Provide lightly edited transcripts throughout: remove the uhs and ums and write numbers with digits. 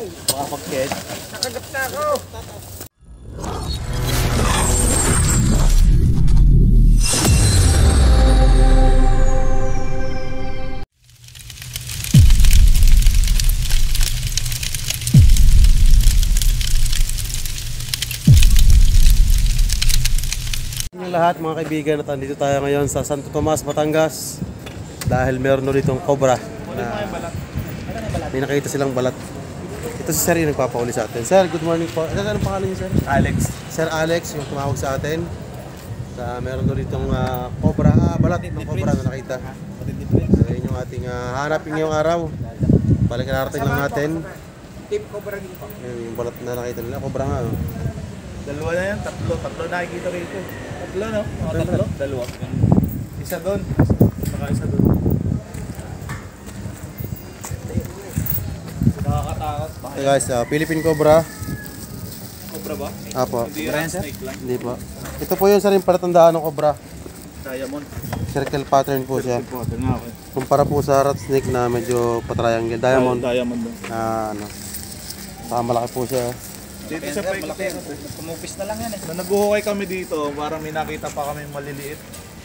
Baka pag-ket. Nakagat na ako. Yung lahat mga kaibigan at andito tayo ngayon sa Santo Tomas, Batangas dahil meron ulit itong cobra na may nakita silang balat. Ito si Sir yung nagpapahuli sa atin. Sir, good morning po. Anong pangalan niyo, Sir? Alex. Sir Alex yung tumawag sa atin. Meron ulit itong cobra, balat ng cobra na nakita. So yun yung ating hanapin ngayong araw. Balik narating lang natin. Team Cobra din po. Yung balat na nakita nila, cobra nga. Dalawa na yan, tatlo nakikita rito. Tatlo no? Tatlo? Dalawa. Isa doon. Saka isa doon. Nakakatakot. Hey guys, Philippine Cobra. Cobra ba? Apo. Hindi yan, snake lang. Hindi po. Ito po yung saring palatandaan ng cobra. Diamond. Circle pattern po siya. Ito nga ako. Kumpara po sa rat snake na medyo patriangle. Diamond. Diamond doon. Saka malaki po siya. Dito sa malaki. Kumupis na lang yan eh. Nung nag-uhukay kami dito, parang may nakita pa kami maliliit.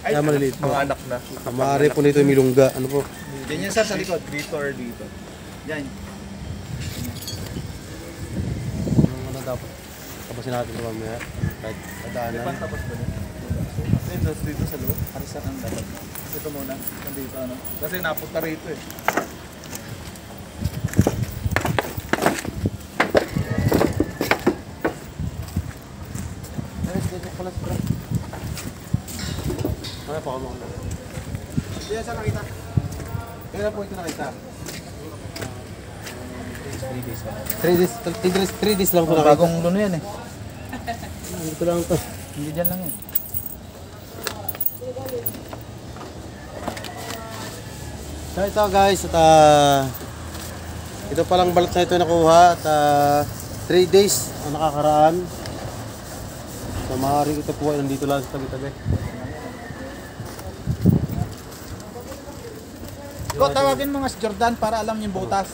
Ay, maliliit po. mga anak na. Maaari po nito yung milungga. Ano po? Diyan yan sir, sa likod. Dito or dito. Diyan. Ano dapat? Tapusin natin ito mamaya. Kahit padaanan. Tapos ba niya? Dito sa loob. Harisan ang dapat. Ito muna. Nandito ano. Kasi napunta rito eh. Ano po ako mga? Diyan saan nakita? Kailan po ito nakita? 3 days lang po nakita. Bagong luno yan eh. Dito lang to. Hindi dyan lang yan. So ito guys, at ito palang balat na ito nakuha at 3 days ang nakakaraan. So maaaring ito po ay nandito lang sa tabi-tabi. Ko tawagin mga si Jordan para alam yung butas.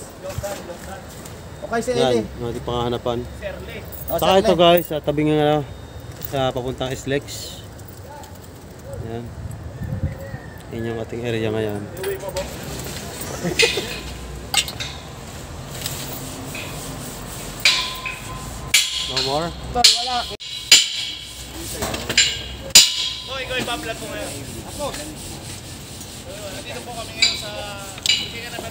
Okay si Yan, Eli. yung ating pangahanapan. Oh, Saka ito guys, sa tabing nga sa papuntang Islex. Yan. Yan yung ating area ngayon. No more? Wala. Oh, ikaw ipa-vlog ko ngayon. Ako. Nandito po kami ngayon sa hindi ka na ba?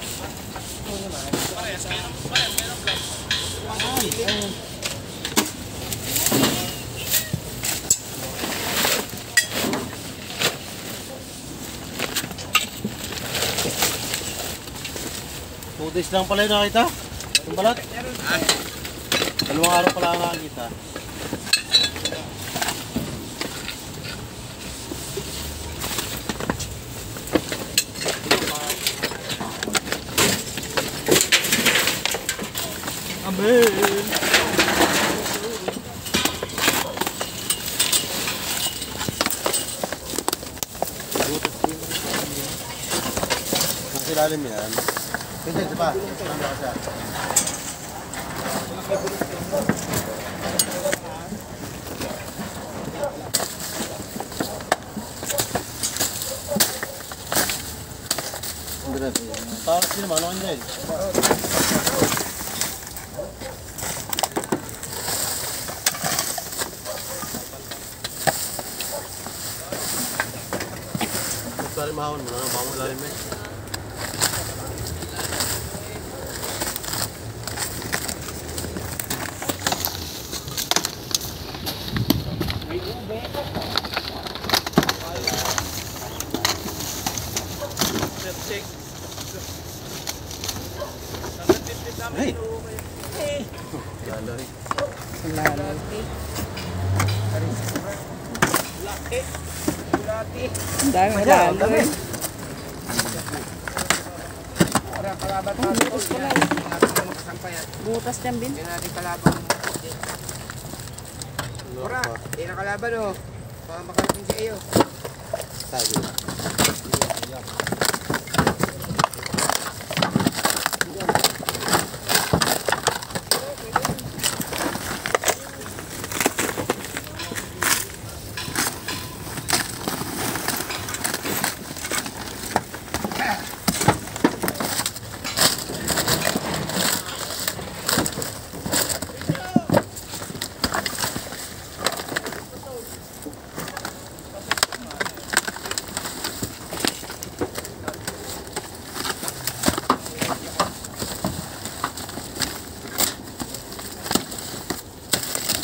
Parehas meron vlog. Two days lang pala yung nakita. Yung balat? Dalawang araw pala ang nakakita. Amen. Nasa ilalim yan. Pwede, di ba? Ano ka siya? Parang sino naman, ano ka dyan? Sorry, mahon mo na. Baka mo ilalim eh. Hey! Laloy. Ang dami malalo eh. Butas yan, Bin. Yan natin kalaban. Ora, hindi na kalaban o. Baka makarating sa iyo. Sabi.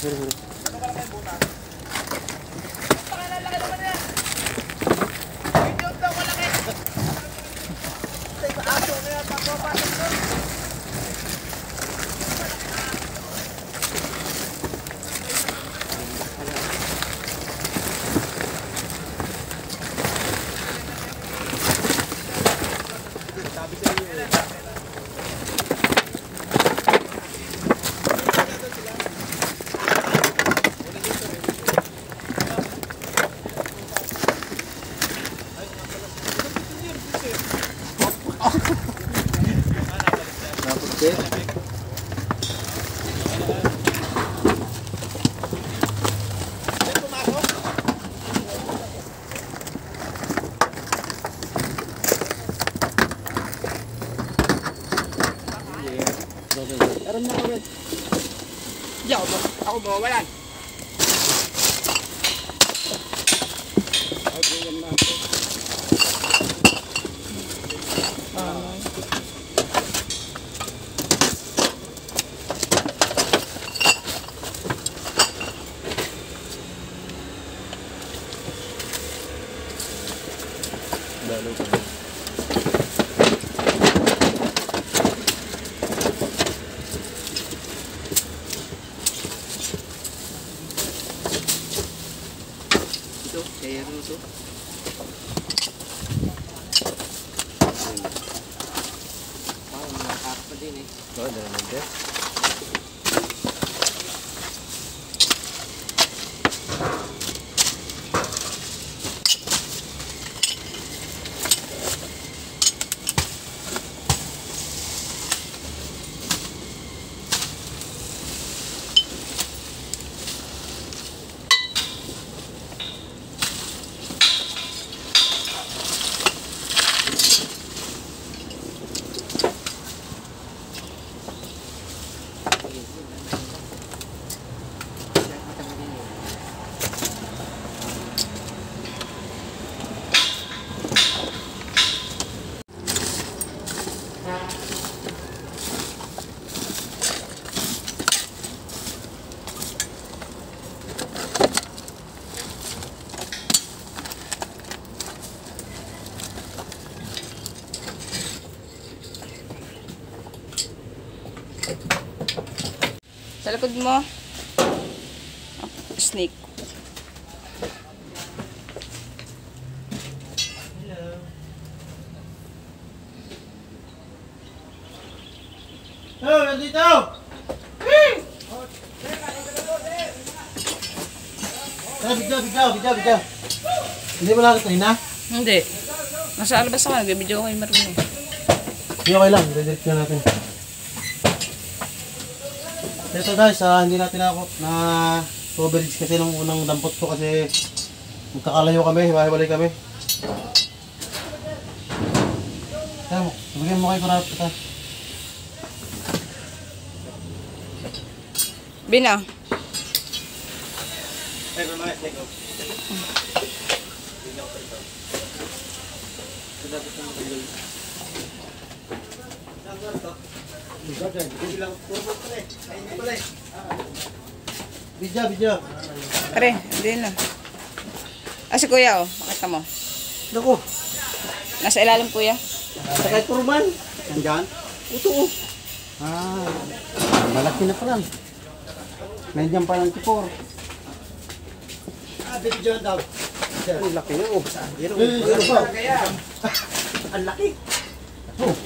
Sorry, sorry. Di ako mawawalan. Ito, kaya rin ito. Parang nakakap pa din eh. Oo, dala natin. Sa likod mo. Snake. Oh, nandito! Bigla. Hindi mo nakita na? Hindi. Nasa alabas ako, nag-video ko kay Marvin. Hindi okay lang, redirect na natin. Ito guys, hindi natin ako na coverage kasi nung unang dampot ko kasi magkakalayo kami, hiwa-hiwalay kami. Kaya mo, sabagyan mo kay Kurat ito. Bina. Bidya. Pare, hindi na. Si kuya makita mo. Naku, Nasa ilalim kuya. sa kay Turman. Nandyan? Ito. Malaki na pa lang. Nandiyan pa lang tipor. Bidya daw. Ang laki na oh. Ano pa? Ang laki.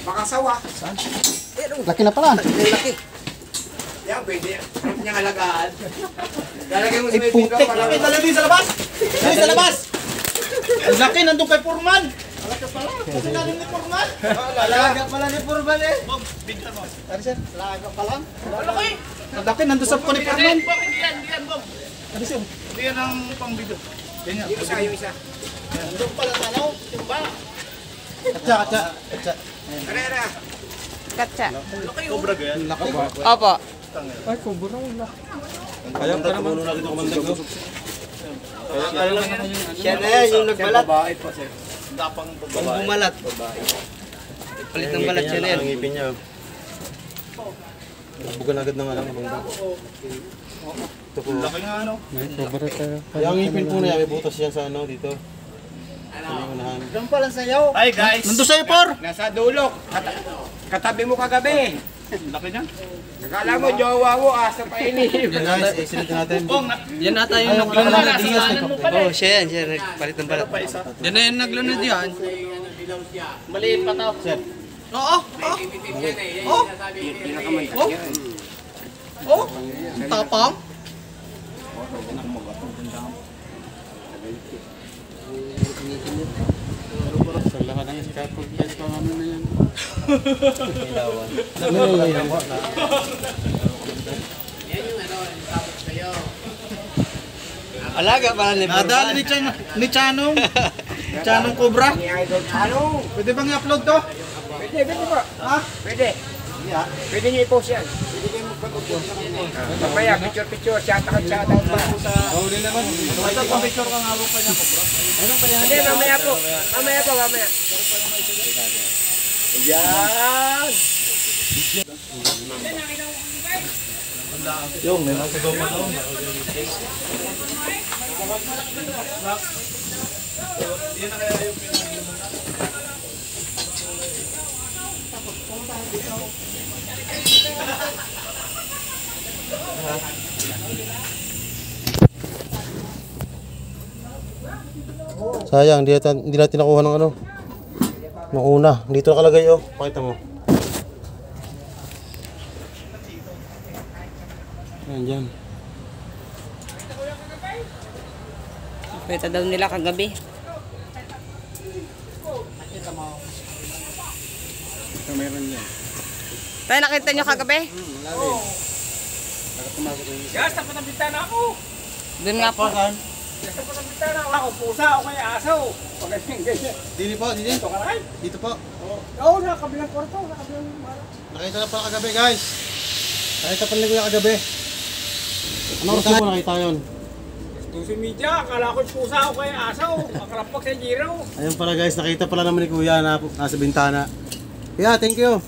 Baka sawa. Laki na pala. Laki. Yan, pwede. Huwag niyang alagaan. Lalagay mo sa may pinto putik. para... Dali sa labas! Dali sa labas! Ang laki, nandun kay Purman! Alaga pala! Kasi nanin ni Purman! Alaga pala ni Purman eh! Bog, bigyan mo. Ano siya? Alaga pa lang? Ang laki. Ang laki, nandun sa ni Purman! Bog, hindi yan, Bog. Ano siya? Hindi yan ang pang-video. Yan yan. Yung isa. Nandun pala tanaw! Timba! Katsa! Karera. Katsa. Cobra ga yan. Laki ba? Opo. Ay, kubura ang laki. Kaya ka naman. Lagi ito kumandag ko. Kaya lang. Siya na yan, yung nagbalat. Babae pa, sir. Dapang babae. Bumalat. Palit ng balat siya na yan. Ang ngipin niya. Bugan agad ng alam. Ito po. Laki nga ano. Yung ngipin po na yan, may butas yan sa ano dito. Doon pa lang sa'yo. Hi guys. Nandun sa'yo, Por! Nasa dulo. Katabi mo kagabi. Laki niya. Akala mo, jowa mo, asa pa inihip. Yan guys, isilid natin. Bong, Yan nata yung naglunod na diyan. oh, Siya nagpalit ng balat. pa isa. Yan na yung naglunod yan. Maliit pa to. Sir. Oo, oo. Tapang. Sa lahat ng scaffold guys, pangano na yan. Alaga pala ni Nadali ni Chanong. Chanong Cobra. Ni Idol Chano. Pwede bang i-upload to? Pwede po. Ha? Pwede. Pwede niyo i-post yan. Pwede kayo magpag-post. Mamaya, picture, shoutout pa. Huli naman. Ito pang picture kang hawak pa niya, Cobra. Hindi, mamaya po. Mamaya. Yan. Yung, may nasa gawa pa to. Sayang, hindi natin nakuha ng ano. Nung una, dito nakalagay oh. Pakita mo. Ayan dyan. Kita daw nila kagabi. Meron yan. Tayo nakita nyo kagabi? Yes, tapat ang bintana ako. Doon nga po. Tapat ang bintana ako. Pusa ako kay aso. Ganyan. Dito po, dito. Ito ka na Dito po. Oo, nakabilang kwarto. Nakabilang Nakita na pala kagabi guys. Nakita pala ni Kuya kagabi. Ano oras na po nakita yun? Social media, akala ko pusa ako kay aso. Akalapak sa Giro. Ayun pala guys, nakita pala naman ni Kuya na nasa bintana. Kuya, thank you.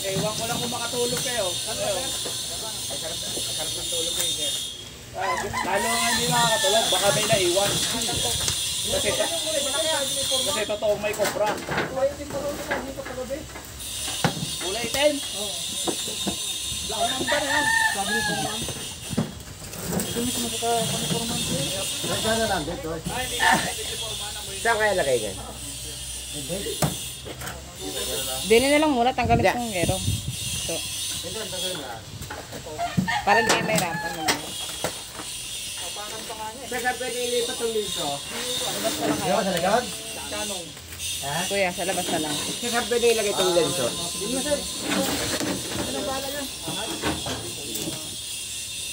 Ewan ko lang kung makatulog kayo. Ay, sarap ng tulog kayo, sir. Lalo nga hindi nakakatulog, baka may naiwan. Kasi totoong may kobra. Kulay itim? Oo. Lakang ba na yan? Sabi ni Pumang. Saan kaya lagay yan? Dili na lang muna, tanggalin kong gero. So. Para di kayo mahirapan naman. Sir, saan pwede ilipat yung linso? Sa labas na lang kayo. Kuya, sa labas na lang. Sir, saan pwede ilagay itong linso?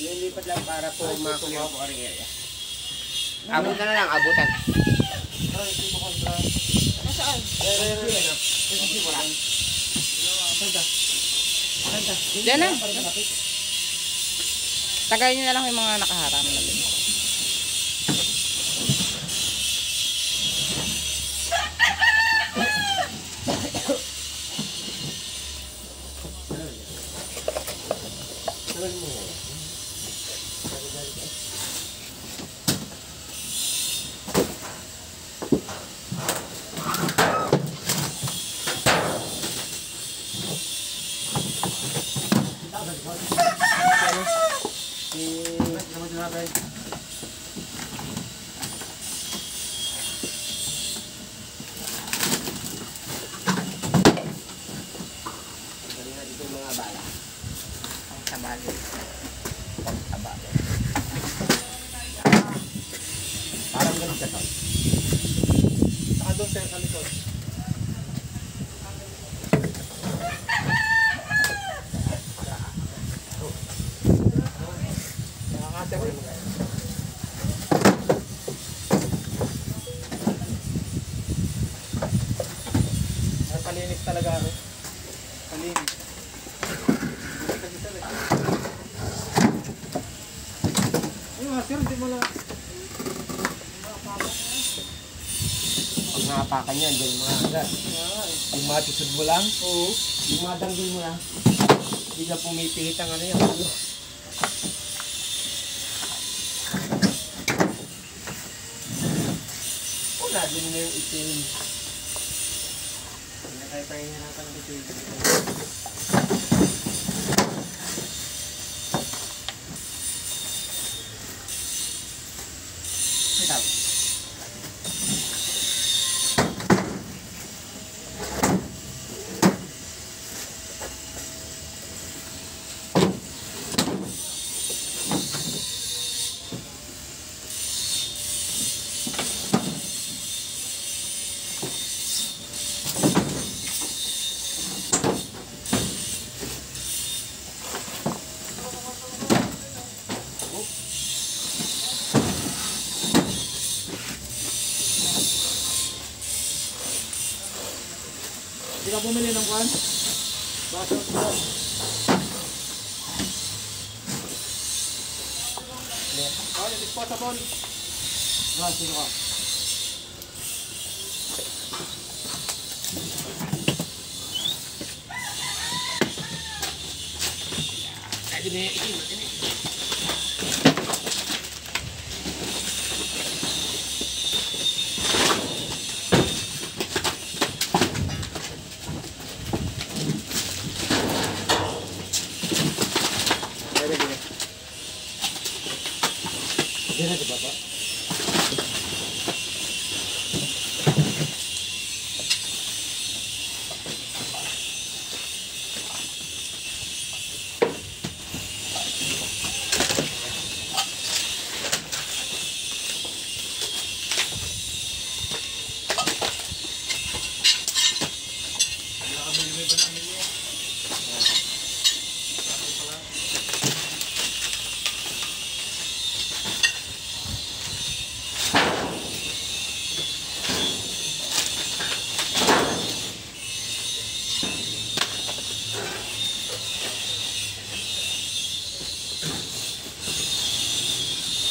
Lilipat lang para po makuliw po ang area. Abutan na lang, abutan. Diyan na. Tagalin nyo na lang yung mga nakaharap na din. Parang ganun siya to. Saka doon sir, sa likod. Ay, palinis talaga ako. Palinis. Ayun, sir, hindi mo lang. Pag nakapakan yan, dyan mga agad. Yung matisod mo lang, Oo. yung madanggol mo lang, hindi na pumipihit ang ano yan. Wala, din na yung itim. Hindi na kayo pahihirapan ng itim. Ikaw. Hindi ka bumili ng kwan? Baso. Oh, yung disposable. Sino ka?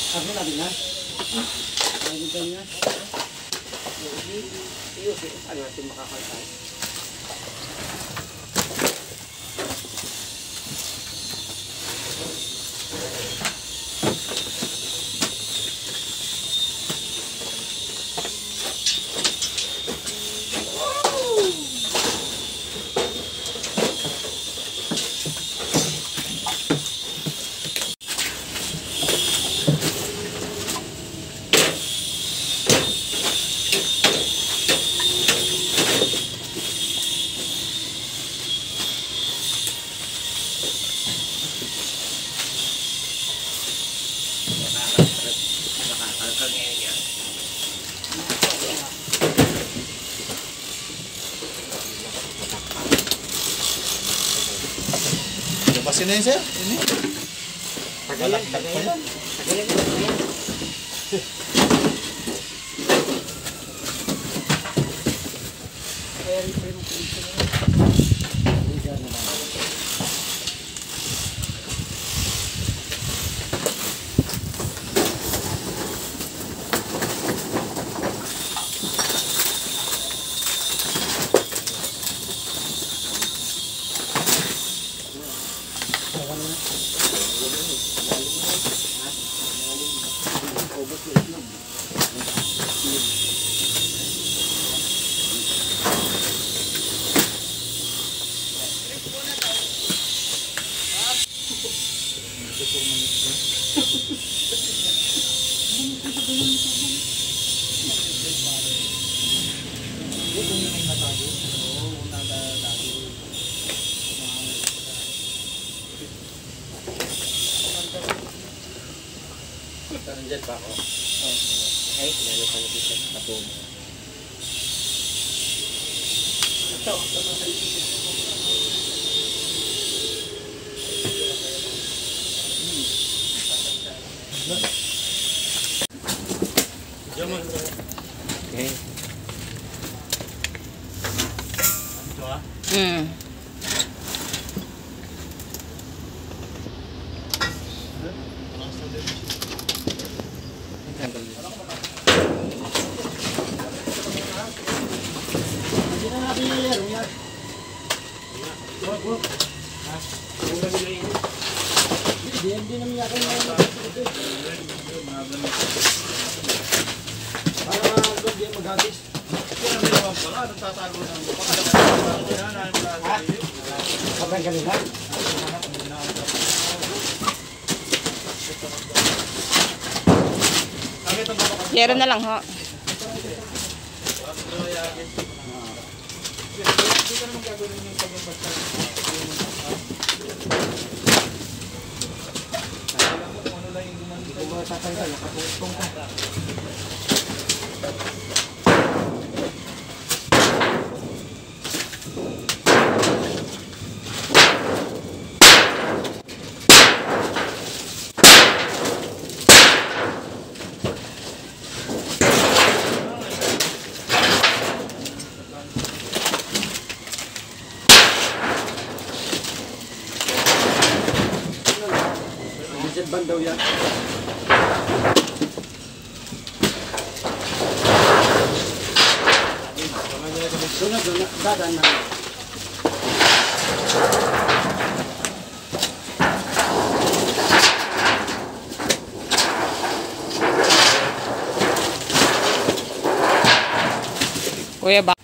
Ano natin na? Ano natin na? Ano natin makakalkal? Lepasin na yun, sir. Ini. Tagalan. Nandiyan pa ako. Ay, sinalo pa natin sa tapong. Okay. Yero na lang ho. Bandaw yan. Dadan na. Kuya ba?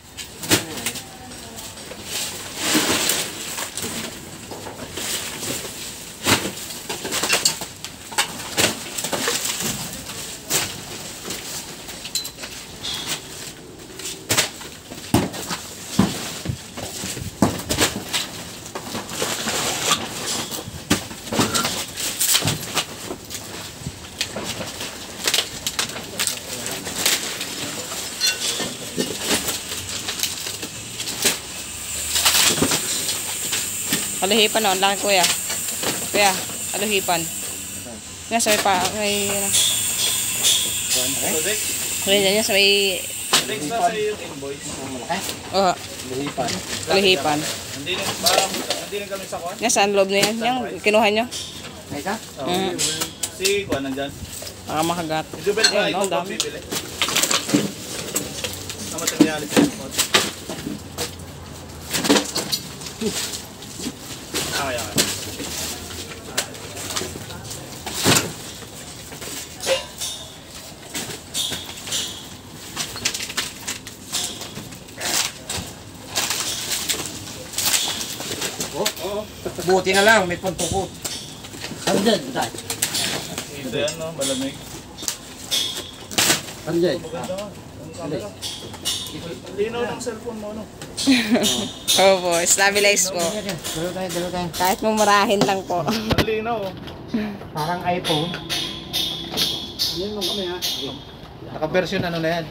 Aluhipan o, ang laki kuya. Kuya, aluhipan. Nga sa may pa, may... Kuya dyan sa may... Next na sa'yo yung invoice. Oh, aluhipan. Hindi na kami sa kuwan. Nga saan loob na yan? Yung kinuha nyo? Ay ka? Si kuwan nandyan. Baka makagat. Jubel ba? Ayun, Ikaw ang ba dami. bibili? Ang materialis sa invoice. Okay. Buti na lang, may puntukot. Andyan, dahil. Ito yan, no? Malamig. Andyan. Maganda nga. Ang camera. Linaw ng cellphone mo, no? Opo, stabilize po. Dalo tayo. Kahit mumurahin lang po. Ang linaw, oh. Parang iPhone. Naka-version ano na yan?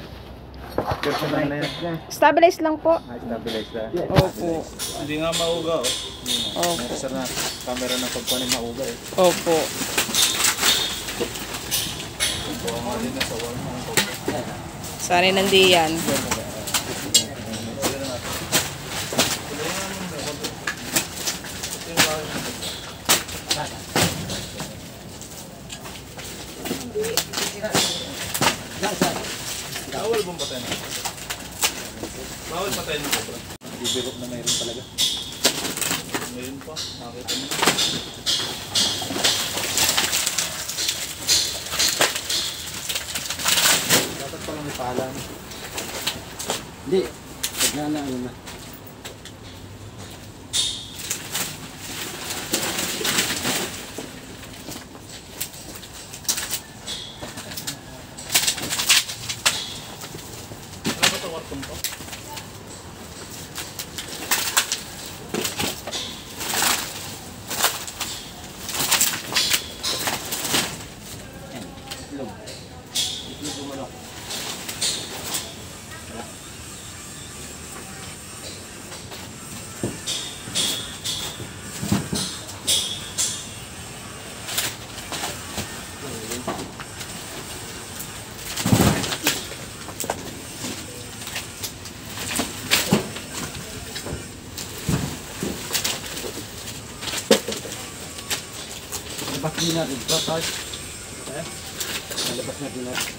Version ano na yan? Stabilize lang po. Stabilize na. Opo. Hindi nga mauga oh. Opo. Sir na camera ng pagpanin mauga eh. Opo. Sana nandiyan. Bawal bang patay na? Bawal patay na cobra. Bibiro na mayroon talaga. Ngayon pa, nakita mo. Dapat palang ipaalam. Hindi. Pagka na ano na. Ano ba ito wartong to? Labas din natin. Tapos. Labas natin natin.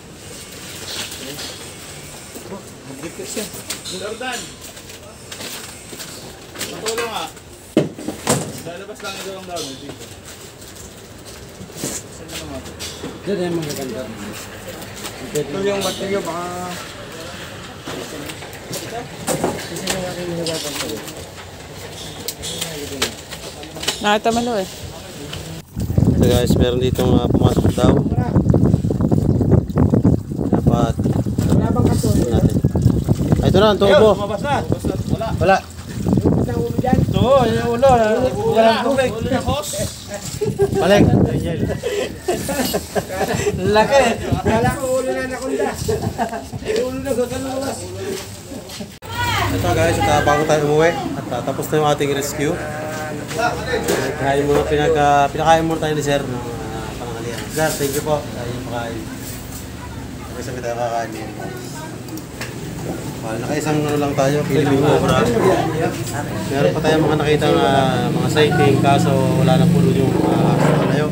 Mag-dipis yan. Jordan! Matulong ah. Lalabas lang ito ang dami dito. Saan na naman? Diyan yung mga ganda. Ito yung material baka... Kasi yung aking nilagatan ko. Nakita mo eh. So guys, meron ditong pumasok daw. Dapat Wala bang kaso? natin. Ay, ito na, ang tubo. Lumabas na! Wala! Wala. Isang ulo dyan. Ito, yung ulo. Walang tubig. Ulo na hos. Balik. Laki! Kala ko ulo na nakunda. Ulo na gagalawas. Ito guys, bago tayo umuwi at tapos na yung ating rescue. Pinakain muna tayo ni Sir ng panangalian. Sir, thank you po. Tayo yung pakain. Nakaisang tayo kakain niya. Nakaisang ano lang tayo, Philippine Cobra. Meron pa tayong mga nakita mga sighting, kaso wala na puno yung malayo.